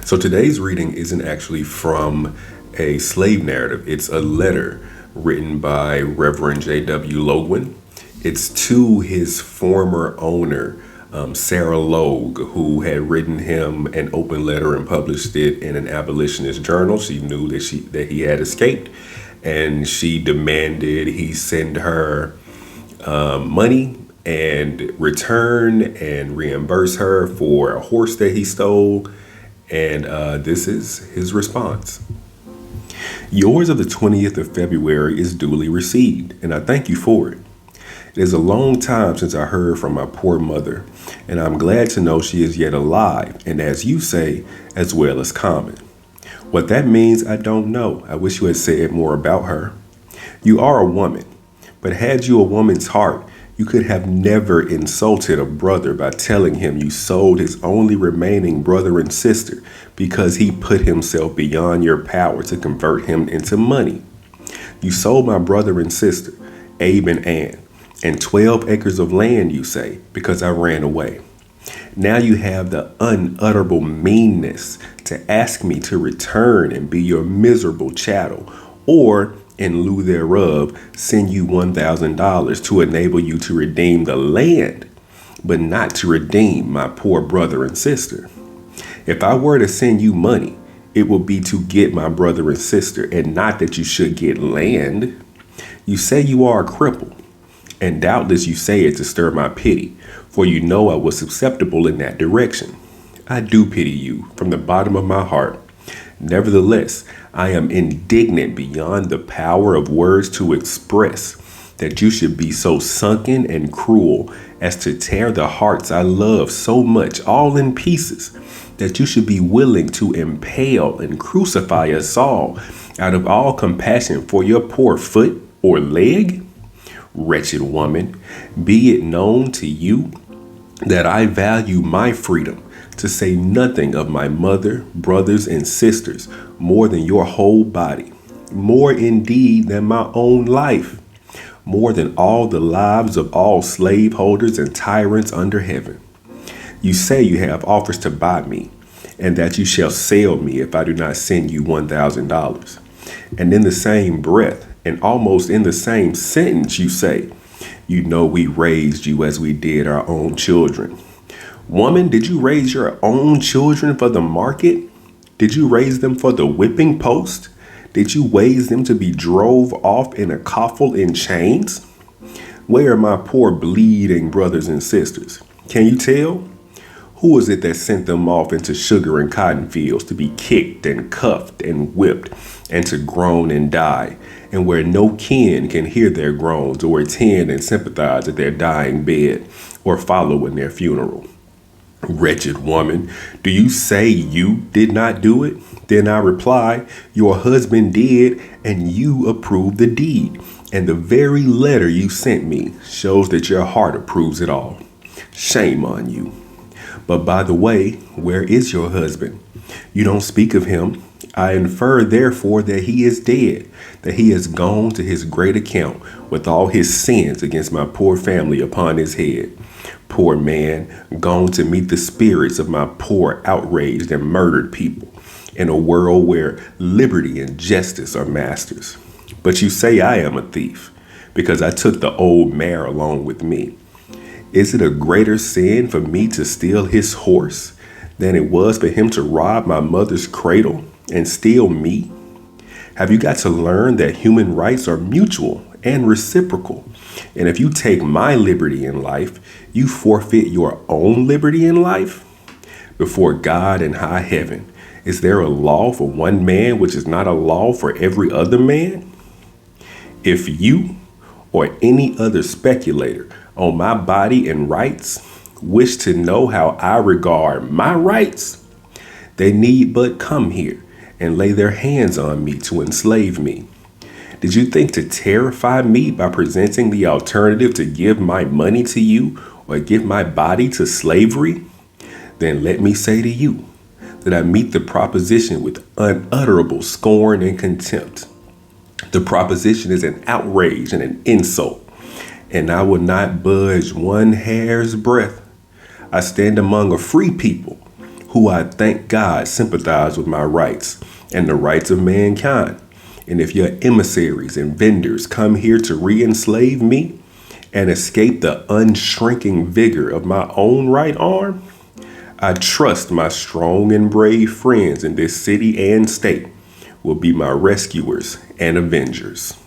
So today's reading isn't actually from a slave narrative. It's a letter written by Reverend J.W. Loguen. It's to his former owner, Sarah Logue, who had written him an open letter and published it in an abolitionist journal. She knew that he had escaped, and she demanded he send her money and return and reimburse her for a horse that he stole. And this is his response. Yours of the 20th of February is duly received, and I thank you for it. It is a long time since I heard from my poor mother, and I'm glad to know she is yet alive, and as you say, as well as common. What that means, I don't know. I wish you had said more about her. You are a woman, but had you a woman's heart, you could have never insulted a brother by telling him you sold his only remaining brother and sister because he put himself beyond your power to convert him into money. You sold my brother and sister, Abe and Ann, and 12 acres of land, you say, because I ran away. Now you have the unutterable meanness to ask me to return and be your miserable chattel, or in lieu thereof, send you $1,000 to enable you to redeem the land, but not to redeem my poor brother and sister. If I were to send you money, it would be to get my brother and sister, and not that you should get land. You say you are a cripple, and doubtless you say it to stir my pity, for you know I was susceptible in that direction. I do pity you from the bottom of my heart. Nevertheless, I am indignant beyond the power of words to express that you should be so sunken and cruel as to tear the hearts I love so much all in pieces, that you should be willing to impale and crucify us all out of all compassion for your poor foot or leg? Wretched woman, be it known to you that I value my freedom, to say nothing of my mother, brothers, and sisters, more than your whole body, more indeed than my own life, more than all the lives of all slaveholders and tyrants under heaven. You say you have offers to buy me, and that you shall sell me if I do not send you $1,000. And in the same breath, and almost in the same sentence, you say, you know we raised you as we did our own children. Woman, did you raise your own children for the market? Did you raise them for the whipping post? Did you raise them to be drove off in a coffle in chains? Where are my poor bleeding brothers and sisters? Can you tell? Who is it that sent them off into sugar and cotton fields to be kicked and cuffed and whipped and to groan and die, and where no kin can hear their groans or attend and sympathize at their dying bed or follow in their funeral? Wretched woman, do you say you did not do it? Then I reply, your husband did, and you approved the deed. And the very letter you sent me shows that your heart approves it all. Shame on you. But by the way, where is your husband? You don't speak of him. I infer, therefore, that he is dead, that he has gone to his great account with all his sins against my poor family upon his head. Poor man, gone to meet the spirits of my poor, outraged, and murdered people in a world where liberty and justice are masters. But you say I am a thief because I took the old mare along with me. Is it a greater sin for me to steal his horse than it was for him to rob my mother's cradle and steal me? Have you got to learn that human rights are mutual and reciprocal? And if you take my liberty in life, you forfeit your own liberty in life? Before God and high heaven, is there a law for one man which is not a law for every other man? If you or any other speculator on my body and rights wish to know how I regard my rights, they need but come here and lay their hands on me to enslave me. Did you think to terrify me by presenting the alternative to give my money to you or give my body to slavery? Then let me say to you that I meet the proposition with unutterable scorn and contempt. The proposition is an outrage and an insult, and I will not budge one hair's breadth. I stand among a free people who I thank God sympathize with my rights and the rights of mankind. And if your emissaries and vendors come here to re-enslave me and escape the unshrinking vigor of my own right arm, I trust my strong and brave friends in this city and state will be my rescuers and avengers.